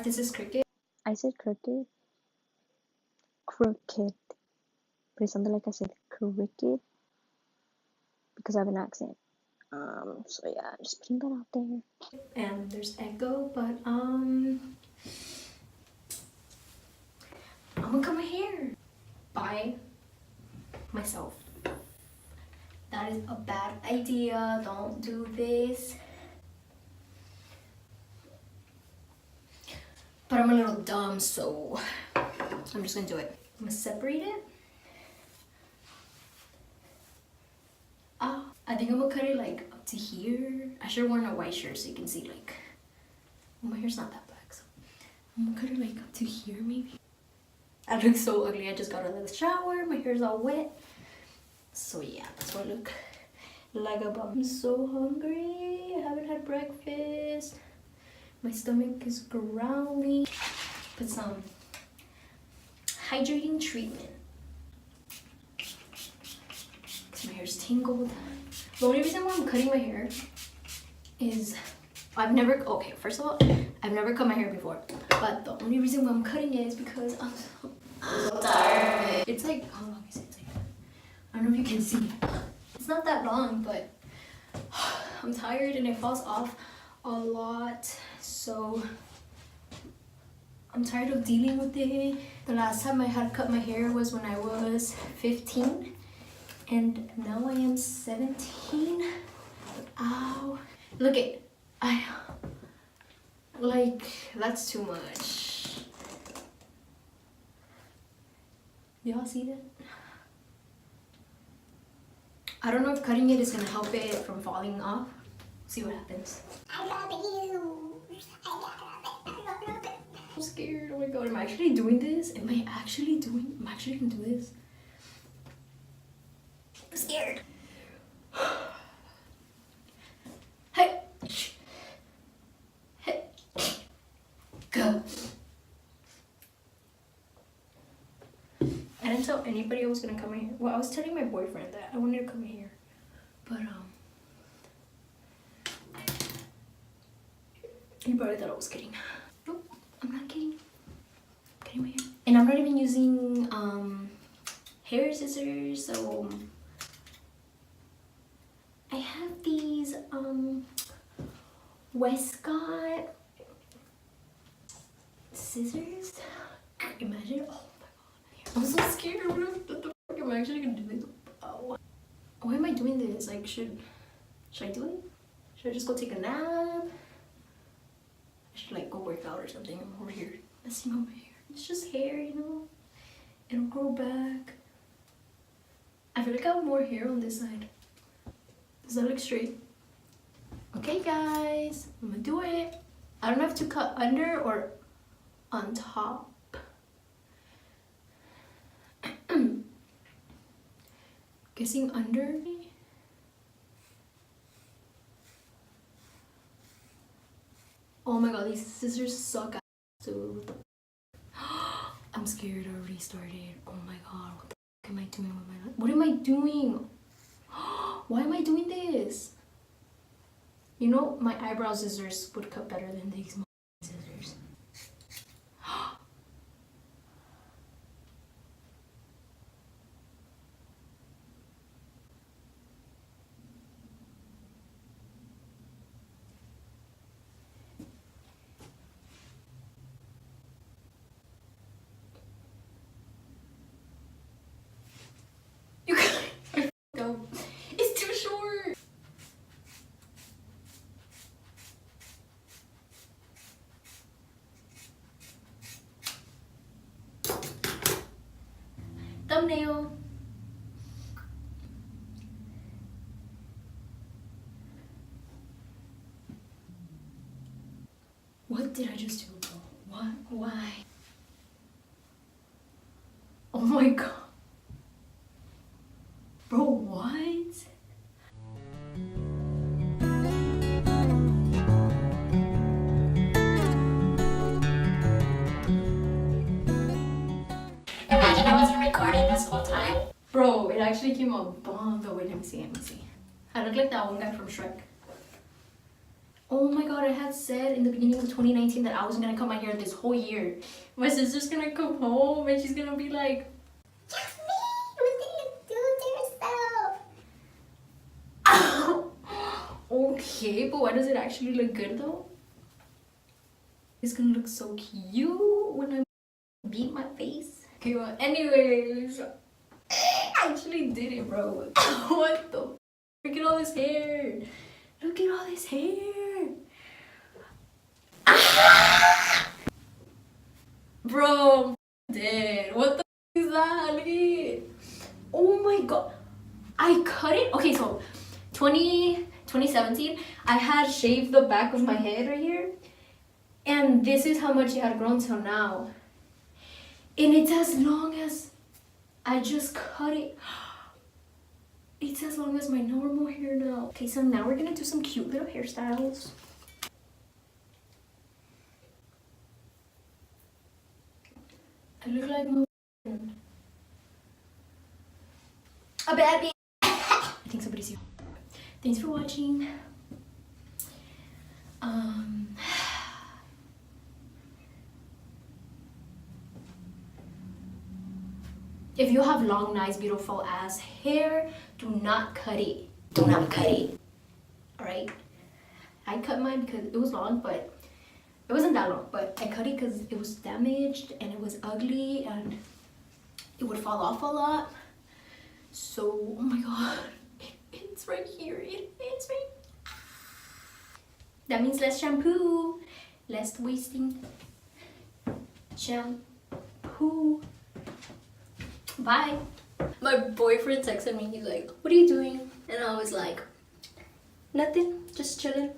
This is cricket. I said crooked. Crooked. But it sounded like I said cricket because I have an accent. So yeah, just putting that out there. And there's echo, but I'm gonna cut my hair by myself. That is a bad idea. Don't do this. But I'm a little dumb, so I'm just gonna do it. I'm gonna separate it. I think I'm gonna cut it like up to here. I should have worn a white shirt so you can see like, well, my hair's not that black, so I'm gonna cut it like up to here maybe. I look so ugly. I just got out of the shower. My hair's all wet. So yeah, that's what I look like a bum. I'm so hungry. I haven't had breakfast. My stomach is growling. Put some hydrating treatment. Cause my hair's tangled. The only reason why I'm cutting my hair is okay, first of all, I've never cut my hair before. But the only reason why I'm cutting it is because I'm so tired of it. It's like, how long is it? It's like, I don't know if you can see. It's not that long, but I'm tired and it falls off a lot. So I'm tired of dealing with it. The last time I had cut my hair was when I was 15. And now I am 17. Ow. Look at, like, that's too much. Y'all see that? I don't know if cutting it is gonna help it from falling off. See what happens. I love you. I love it. I'm scared. Oh my god, am I actually doing this? Am I actually gonna do this? I'm scared. Hey. Hey. Go. I didn't tell anybody I was gonna cut my hair. Well, I was telling my boyfriend that I wanted to cut my hair. But he probably thought I was kidding. Nope, I'm not kidding. I'm cutting my hair. And I'm not even using hair scissors, so I have these Westcott scissors. Imagine, oh my god, I'm so scared. What the fuck am I actually gonna do this? Oh. Why am I doing this? Like, should I do it? Should I just go take a nap? I should like go work out or something. I'm over here messing up my hair. It's just hair, you know? It'll grow back. I feel like I have more hair on this side. Does that look straight? Okay guys, I'm gonna do it. I don't have to cut under or on top. Guessing under me. Oh my god, these scissors suck ass, dude. I'm scared. I already started. Oh my god, what the fuck am I doing with my life? What am I doing? Why am I doing this? You know, my eyebrow scissors would cut better than these scissors. You guys, go. It's too short. Thumbnail. What did I just do, bro? What? Why? Oh my god. Bro, what? Imagine I wasn't recording this whole time. Bro, it actually came out bomb. But wait, let me see. I look like that one guy from Shrek. Oh my god, I had said in the beginning of 2019 that I wasn't gonna cut my hair this whole year. My sister's gonna come home and she's gonna be like, Jasmine, what did you do to yourself? Okay, but why does it actually look good though? It's gonna look so cute when I beat my face. Okay, well, anyways, I actually did it, bro. What the? Look at all this hair. Look at all this hair. Bro, I'm dead. What the is that? Look at it. Oh my god. I cut it. Okay, so 2017, I had shaved the back of my head right here. And this is how much it had grown till now. And it's as long as I just cut it. It's as long as my normal hair now. Okay, so now we're gonna do some cute little hairstyles. I look like a bad bitch. I think somebody's here. Thanks for watching. If you have long, nice, beautiful ass hair, do not cut it. Do not cut it. Alright? I cut mine because it was long, but it wasn't that long, but I cut it because it was damaged and it was ugly and it would fall off a lot. So, oh my god, it's right here. It's right. That means less shampoo, less wasting shampoo. Bye. My boyfriend texted me. He's like, "What are you doing?" And I was like, "Nothing, just chilling."